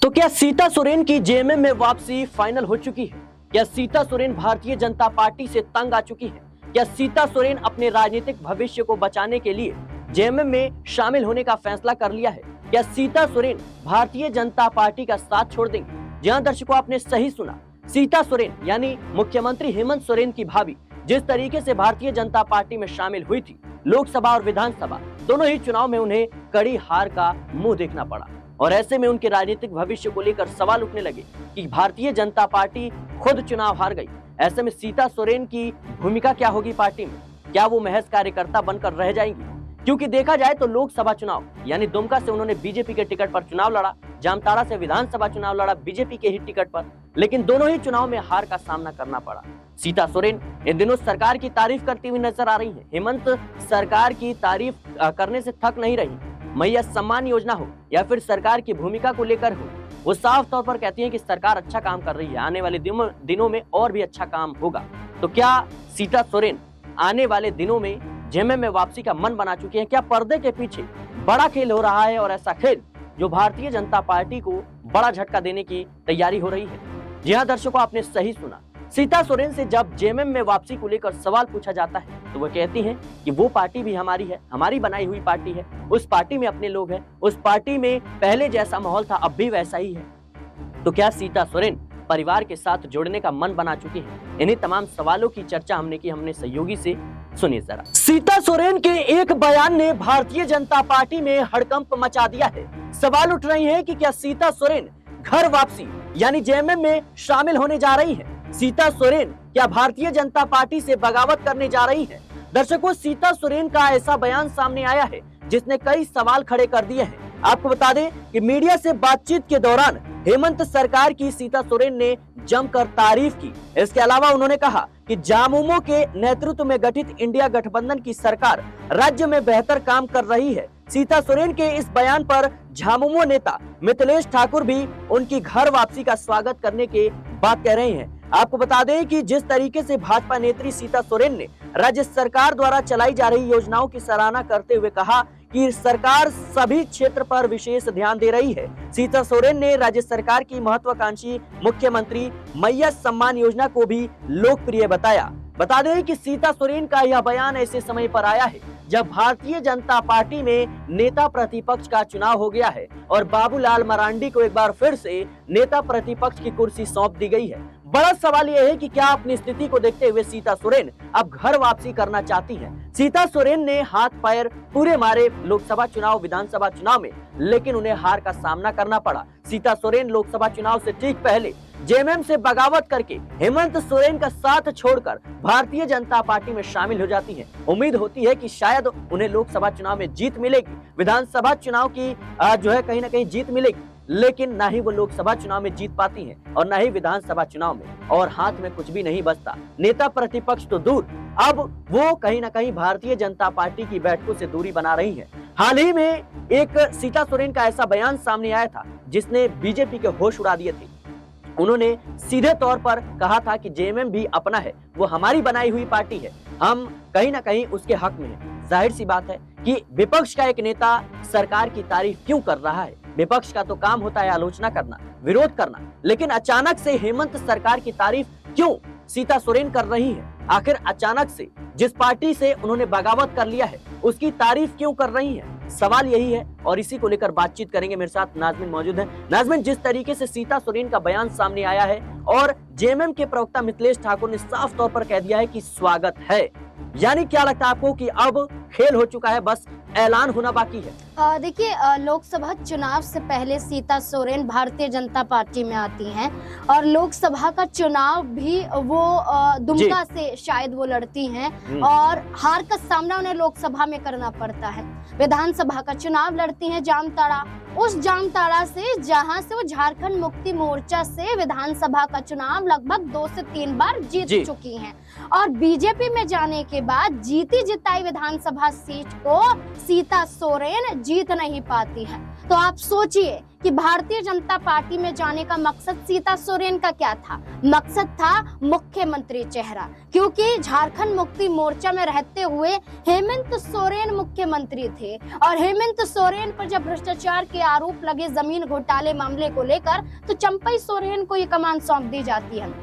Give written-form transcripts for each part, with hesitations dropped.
तो क्या सीता सोरेन की जेएमएम में वापसी फाइनल हो चुकी है? क्या सीता सोरेन भारतीय जनता पार्टी से तंग आ चुकी है? क्या सीता सोरेन अपने राजनीतिक भविष्य को बचाने के लिए जेएमएम में शामिल होने का फैसला कर लिया है? क्या सीता सोरेन भारतीय जनता पार्टी का साथ छोड़ देंगे? जी हां दर्शकों, आपने सही सुना। सीता सोरेन यानी मुख्यमंत्री हेमंत सोरेन की भाभी जिस तरीके से भारतीय जनता पार्टी में शामिल हुई थी, लोकसभा और विधानसभा दोनों ही चुनाव में उन्हें कड़ी हार का मुंह देखना पड़ा और ऐसे में उनके राजनीतिक भविष्य को लेकर सवाल उठने लगे कि भारतीय जनता पार्टी खुद चुनाव हार गई। ऐसे में सीता सोरेन की भूमिका क्या होगी पार्टी में? क्या वो महज कार्यकर्ता बनकर रह जाएंगी? क्योंकि देखा जाए तो लोकसभा चुनाव यानी दुमका से उन्होंने बीजेपी के टिकट पर चुनाव लड़ा, जामताड़ा से विधानसभा चुनाव लड़ा बीजेपी के ही टिकट पर, लेकिन दोनों ही चुनाव में हार का सामना करना पड़ा। सीता सोरेन इन दिनों सरकार की तारीफ करती हुई नजर आ रही है। हेमंत सरकार की तारीफ करने से थक नहीं रही। मैया सम्मान योजना हो या फिर सरकार की भूमिका को लेकर हो, वो साफ तौर पर कहती है कि सरकार अच्छा काम कर रही है, आने वाले दिनों में और भी अच्छा काम होगा। तो क्या सीता सोरेन आने वाले दिनों में जेएमएम में वापसी का मन बना चुकी है? क्या पर्दे के पीछे बड़ा खेल हो रहा है और ऐसा खेल जो भारतीय जनता पार्टी को बड़ा झटका देने की तैयारी हो रही है? जी हां दर्शकों, आपने सही सुना। सीता सोरेन से जब जेएमएम में वापसी को लेकर सवाल पूछा जाता है तो वो कहती हैं कि वो पार्टी भी हमारी है, हमारी बनाई हुई पार्टी है, उस पार्टी में अपने लोग हैं, उस पार्टी में पहले जैसा माहौल था अब भी वैसा ही है। तो क्या सीता सोरेन परिवार के साथ जुड़ने का मन बना चुकी है? इन्हीं तमाम सवालों की चर्चा हमने की, हमने सहयोगी से सुनिए जरा। सीता सोरेन के एक बयान ने भारतीय जनता पार्टी में हड़कंप मचा दिया है। सवाल उठ रही है कि क्या सीता सोरेन घर वापसी यानी जेएमएम में शामिल होने जा रही है? सीता सोरेन क्या भारतीय जनता पार्टी से बगावत करने जा रही है? दर्शकों, सीता सोरेन का ऐसा बयान सामने आया है जिसने कई सवाल खड़े कर दिए हैं। आपको बता दें कि मीडिया से बातचीत के दौरान हेमंत सरकार की सीता सोरेन ने जमकर तारीफ की। इसके अलावा उन्होंने कहा कि झामुमो के नेतृत्व में गठित इंडिया गठबंधन की सरकार राज्य में बेहतर काम कर रही है। सीता सोरेन के इस बयान पर झामुमो नेता मिथिलेश ठाकुर भी उनकी घर वापसी का स्वागत करने के बात कह रहे हैं। आपको बता दें कि जिस तरीके से भाजपा नेत्री सीता सोरेन ने राज्य सरकार द्वारा चलाई जा रही योजनाओं की सराहना करते हुए कहा कि सरकार सभी क्षेत्र पर विशेष ध्यान दे रही है। सीता सोरेन ने राज्य सरकार की महत्वाकांक्षी मुख्यमंत्री मैया सम्मान योजना को भी लोकप्रिय बताया। बता दें कि सीता सोरेन का यह बयान ऐसे समय पर आया है जब भारतीय जनता पार्टी में नेता प्रतिपक्ष का चुनाव हो गया है और बाबूलाल मरांडी को एक बार फिर से नेता प्रतिपक्ष की कुर्सी सौंप दी गई है। बड़ा सवाल यह है कि क्या अपनी स्थिति को देखते हुए सीता सोरेन अब घर वापसी करना चाहती हैं? सीता सोरेन ने हाथ पैर पूरे मारे लोकसभा चुनाव विधानसभा चुनाव में, लेकिन उन्हें हार का सामना करना पड़ा। सीता सोरेन लोकसभा चुनाव से ठीक पहले जेएमएम से बगावत करके हेमंत सोरेन का साथ छोड़कर भारतीय जनता पार्टी में शामिल हो जाती है। उम्मीद होती है कि शायद उन्हें लोकसभा चुनाव में जीत मिलेगी, विधानसभा चुनाव की जो है कहीं ना कहीं जीत मिलेगी, लेकिन ना ही वो लोकसभा चुनाव में जीत पाती हैं और ना ही विधानसभा चुनाव में, और हाथ में कुछ भी नहीं बचता। नेता प्रतिपक्ष तो दूर, अब वो कहीं ना कहीं भारतीय जनता पार्टी की बैठकों से दूरी बना रही है। हाल ही में एक सीता सोरेन का ऐसा बयान सामने आया था जिसने बीजेपी के होश उड़ा दिए थे। उन्होंने सीधे तौर पर कहा था कि जेएमएम भी अपना है, वो हमारी बनाई हुई पार्टी है, हम कहीं ना कहीं उसके हक में हैं। जाहिर सी बात है कि विपक्ष का एक नेता सरकार की तारीफ क्यों कर रहा है? विपक्ष का तो काम होता है आलोचना करना, विरोध करना, लेकिन अचानक से हेमंत सरकार की तारीफ क्यों सीता सोरेन कर रही है? आखिर अचानक से जिस पार्टी से उन्होंने बगावत कर लिया है उसकी तारीफ क्यों कर रही है? सवाल यही है और इसी को लेकर बातचीत करेंगे। मेरे साथ नाजमिन मौजूद है। नाजमिन, जिस तरीके से सीता सोरेन का बयान सामने आया है और जेएमएम के प्रवक्ता मिथिलेश ठाकुर ने साफ तौर पर कह दिया है कि स्वागत है, यानी क्या लगता है आपको कि अब खेल हो चुका है, बस ऐलान होना बाकी है? देखिए, लोकसभा चुनाव से पहले सीता सोरेन भारतीय जनता पार्टी में आती हैं और लोकसभा का चुनाव भी वो दुमका से शायद वो लड़ती हैं और हार का सामना उन्हें लोकसभा में करना पड़ता है। विधानसभा का चुनाव लड़ती हैं जामताड़ा, उस जामताड़ा से जहां से वो झारखंड मुक्ति मोर्चा से विधानसभा का चुनाव लगभग 2 से 3 बार जीत चुकी हैं और बीजेपी में जाने के बाद जीती जिताई विधानसभा सीट को सीता सोरेन जीत नहीं पाती है। तो आप सोचिए कि भारतीय जनता पार्टी में जाने का मकसद सीता सोरेन का क्या था। मकसद था मुख्यमंत्री चेहरा, क्योंकि झारखंड मुक्ति मोर्चा में रहते हुए हेमंत सोरेन मुख्यमंत्री थे और हेमंत सोरेन पर जब भ्रष्टाचार के आरोप लगे जमीन घोटाले मामले को लेकर, तो चंपई सोरेन को ये कमान सौंप दी जाती है।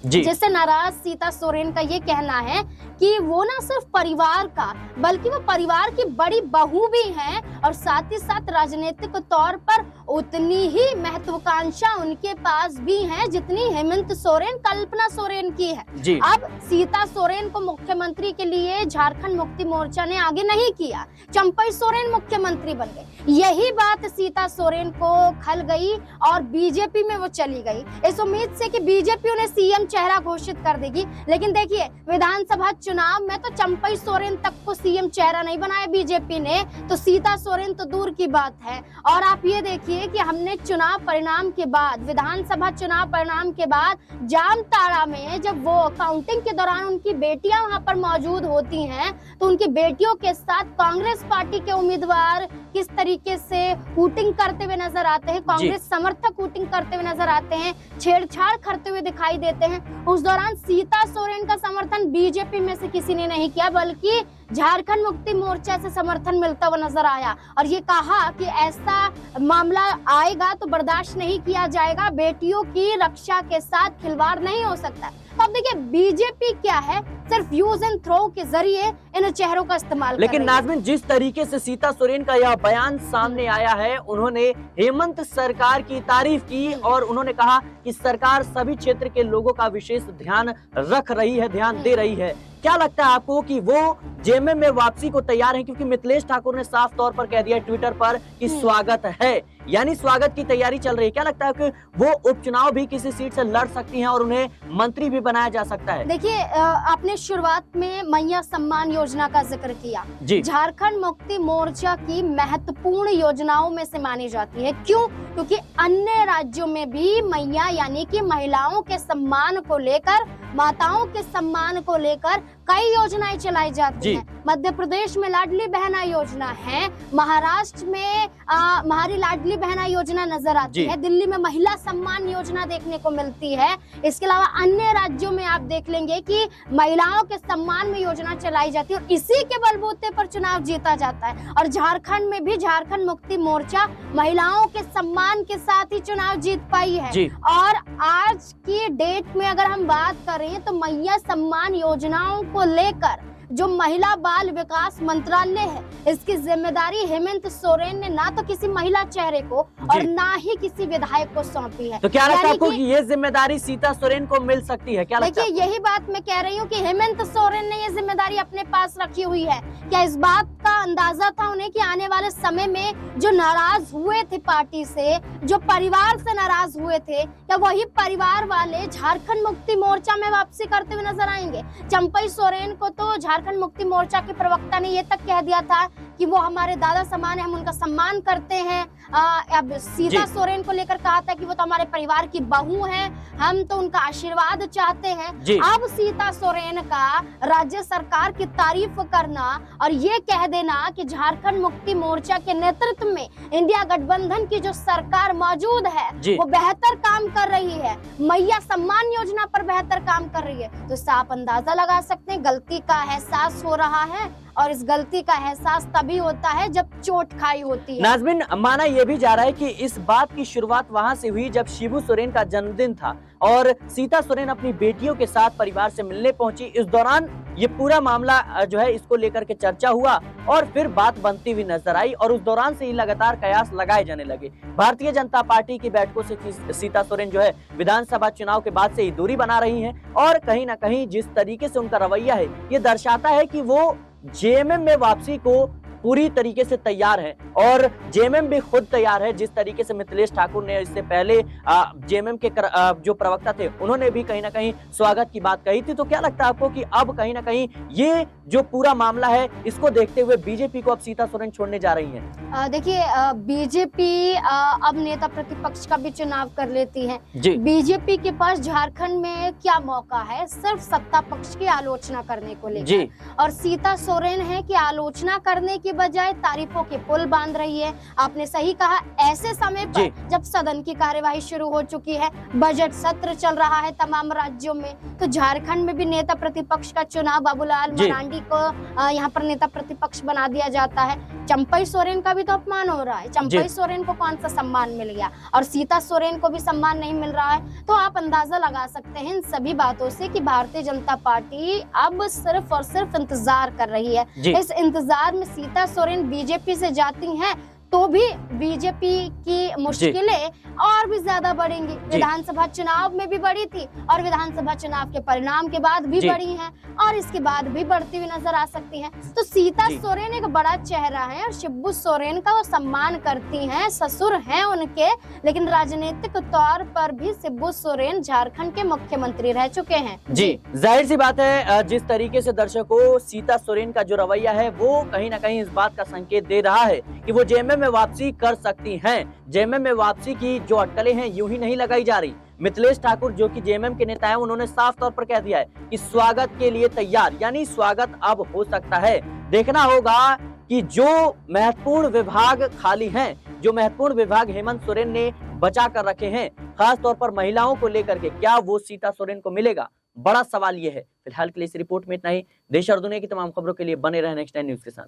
जिससे नाराज सीता सोरेन का ये कहना है कि वो ना सिर्फ परिवार का बल्कि वो परिवार की बड़ी बहू भी हैं और साथ ही साथ राजनीतिक तौर पर उतनी ही महत्वाकांक्षा उनके पास भी है जितनी हेमंत सोरेन कल्पना सोरेन की है। अब सीता सोरेन को मुख्यमंत्री के लिए झारखंड मुक्ति मोर्चा ने आगे नहीं किया, चंपई सोरेन मुख्यमंत्री बन गए। यही बात सीता सोरेन को खल गई और बीजेपी में वो चली गई इस उम्मीद से कि बीजेपी उन्हें सीएम चेहरा घोषित कर देगी। लेकिन देखिए, विधानसभा चुनाव में तो चंपई सोरेन तक को सीएम चेहरा नहीं बनाया बीजेपी ने, तो सीता सोरेन तो दूर की बात है। और आप ये देखिए कि हमने चुनाव परिणाम के बाद, विधानसभा चुनाव परिणाम के बाद जामताड़ा में जब वो काउंटिंग के दौरान उनकी बेटियां वहां पर मौजूद होती हैं, तो उनकी बेटियों के साथ कांग्रेस पार्टी के उम्मीदवार किस तरीके से हूटिंग करते हुए नजर आते हैं, कांग्रेस समर्थक हूटिंग करते हुए नजर आते हैं, छेड़छाड़ करते हुए दिखाई देते हैं। उस दौरान सीता सोरेन का समर्थन बीजेपी में से किसी ने नहीं किया, बल्कि झारखंड मुक्ति मोर्चा से समर्थन मिलता हुआ नजर आया और ये कहा कि ऐसा मामला आएगा तो बर्दाश्त नहीं किया जाएगा, बेटियों की रक्षा के साथ खिलवाड़ नहीं हो सकता। तो अब देखिए, बीजेपी क्या है, सिर्फ यूज एंड थ्रो के जरिए इन चेहरों का इस्तेमाल। लेकिन नाज़मीन, जिस तरीके से सीता सोरेन का यह बयान सामने आया है, उन्होंने हेमंत सरकार की तारीफ की और उन्होंने कहा कि सरकार सभी क्षेत्र के लोगों का विशेष ध्यान रख रही है, ध्यान दे रही है। क्या लगता है आपको कि वो जेएमएम में वापसी को तैयार हैं? क्योंकि मिथिलेश ठाकुर ने साफ तौर पर कह दिया ट्विटर पर कि स्वागत है, यानी स्वागत की तैयारी चल रही है। क्या लगता है कि वो उपचुनाव भी किसी सीट से लड़ सकती हैं और उन्हें मंत्री भी बनाया जा सकता है? देखिए, आपने शुरुआत में मैया सम्मान योजना का जिक्र किया, झारखंड मुक्ति मोर्चा की महत्वपूर्ण योजनाओं में से मानी जाती है। क्यों? क्योंकि अन्य राज्यों में भी मैया यानी कि महिलाओं के सम्मान को लेकर, माताओं के सम्मान को लेकर कई योजनाएं चलाई जाती हैं। मध्य प्रदेश में लाडली बहना योजना है, महाराष्ट्र में हमारी लाडली बहना योजना नजर आती है, दिल्ली में महिला सम्मान योजना देखने को मिलती है। इसके अलावा अन्य राज्यों में आप देख लेंगे कि महिलाओं के सम्मान में योजना चलाई जाती है और इसी के बलबूते पर चुनाव जीता जाता है। और झारखंड में भी झारखंड मुक्ति मोर्चा महिलाओं के सम्मान के साथ ही चुनाव जीत पाई है। और आज की डेट में अगर हम बात करें तो मैया सम्मान योजनाओं को लेकर जो महिला बाल विकास मंत्रालय है, इसकी जिम्मेदारी हेमंत सोरेन ने ना तो किसी महिला चेहरे को और ना ही किसी विधायक को सौंपी है। तो क्या लगता है आपको कि ये जिम्मेदारी सीता सोरेन को मिल सकती है? क्या लगता है? देखिए, यही बात मैं कह रही हूँ कि हेमंत सोरेन ने ये जिम्मेदारी अपने पास रखी हुई है। क्या इस बात का अंदाजा था उन्हें कि आने वाले समय में जो नाराज हुए थे पार्टी से, जो परिवार से नाराज हुए थे, क्या वही परिवार वाले झारखंड मुक्ति मोर्चा में वापसी करते हुए नजर आएंगे? चंपई सोरेन को तो झारखंड मुक्ति मोर्चा के प्रवक्ता ने ये तक कह दिया था कि वो हमारे दादा समान है, हम उनका सम्मान करते हैं। अब सीता सोरेन को लेकर कहा था कि वो तो हमारे परिवार की बहू हैं, हम तो उनका आशीर्वाद चाहते हैं। अब सीता सोरेन का राज्य सरकार की तारीफ करना और ये कह देना कि झारखंड मुक्ति मोर्चा के नेतृत्व में इंडिया गठबंधन की जो सरकार मौजूद है वो बेहतर काम कर रही है, मैया सम्मान योजना पर बेहतर काम कर रही है, तो आप अंदाजा लगा सकते हैं गलती का एहसास हो रहा है। और इस गलती का एहसास तभी होता है जब चोट खाई होती है। नाज़मीन, माना यह भी जा रहा है कि इस बात की शुरुआत वहां से हुई जब शिबू सोरेन का जन्मदिन था और सीता सोरेन अपनी बेटियों के साथ परिवार से मिलने पहुंची। इस दौरान ये पूरा मामला जो है इसको लेकर के चर्चा हुआ और फिर बात बनती हुई नजर आई और उस दौरान से ही लगातार कयास लगाए जाने लगे। भारतीय जनता पार्टी की बैठकों से सीता सोरेन जो है विधानसभा चुनाव के बाद से ही दूरी बना रही हैं और कहीं ना कहीं जिस तरीके से उनका रवैया है ये दर्शाता है कि वो जेएमएम में वापसी को पूरी तरीके से तैयार है और जेएमएम भी खुद तैयार है। जिस तरीके से मिथिलेश ठाकुर ने इससे पहले जेएमएम के जो प्रवक्ता थे उन्होंने भी कहीं ना कहीं स्वागत की बात कही थी। तो क्या लगता है आपको कि अब कहीं ना कहीं ये जो पूरा मामला है इसको देखते हुए बीजेपी को अब सीता सोरेन छोड़ने जा रही है? देखिए, बीजेपी अब नेता प्रतिपक्ष का भी चुनाव कर लेती है। बीजेपी के पास झारखंड में क्या मौका है? सिर्फ सत्ता पक्ष की आलोचना करने को लेकर। और सीता सोरेन है कि आलोचना करने के बजाय तारीफों के पुल बांध रही है। आपने सही कहा, ऐसे समय जी। पर जब सदन की कार्यवाही शुरू हो चुकी है, बजट सत्र चल रहा है तमाम राज्यों में, तो झारखंड में भी नेता प्रतिपक्ष का चुनाव, बाबूलाल जी। मरांडी को यहाँ पर नेता प्रतिपक्ष बना दिया जाता है। चंपई सोरेन का भी तो अपमान हो रहा है। चंपई सोरेन को कौन सा सम्मान मिल गया और सीता सोरेन को भी सम्मान नहीं मिल रहा है। तो आप अंदाजा लगा सकते हैं इन सभी बातों से कि भारतीय जनता पार्टी अब सिर्फ और सिर्फ इंतजार कर रही है। जी। इस इंतजार में सीता सोरेन बीजेपी से जाती हैं तो भी बीजेपी की मुश्किलें और भी ज्यादा बढ़ेंगी। विधानसभा चुनाव में भी बढ़ी थी और विधानसभा चुनाव के परिणाम के बाद भी बढ़ी हैं और इसके बाद भी बढ़ती हुई नजर आ सकती हैं। तो सीता सोरेन एक बड़ा चेहरा है और शिबू सोरेन का वो सम्मान करती हैं, ससुर हैं उनके, लेकिन राजनीतिक तौर पर भी शिबू सोरेन झारखंड के मुख्यमंत्री रह चुके हैं। जी, जाहिर सी बात है, जिस तरीके से दर्शकों सीता सोरेन का जो रवैया है वो कहीं ना कहीं इस बात का संकेत दे रहा है कि वो जेएमएम में वापसी कर सकती हैं। जेएमएम में वापसी की जो अटकलें हैं यूं ही नहीं लगाई जा रही। मिथिलेश ठाकुर जो कि जेएमएम के नेता हैं, उन्होंने साफ तौर पर कह दिया है कि स्वागत के लिए तैयार, यानी स्वागत अब हो सकता है। देखना होगा कि जो महत्वपूर्ण विभाग खाली हैं, जो महत्वपूर्ण विभाग हेमंत सोरेन ने बचा कर रखे हैं, खास तौर पर महिलाओं को लेकर के, क्या वो सीता सोरेन को मिलेगा? बड़ा सवाल ये है। फिलहाल के लिए इस रिपोर्ट में इतना ही। देश और दुनिया की तमाम खबरों के लिए बने रहें नेक्स्ट टाइम न्यूज के साथ।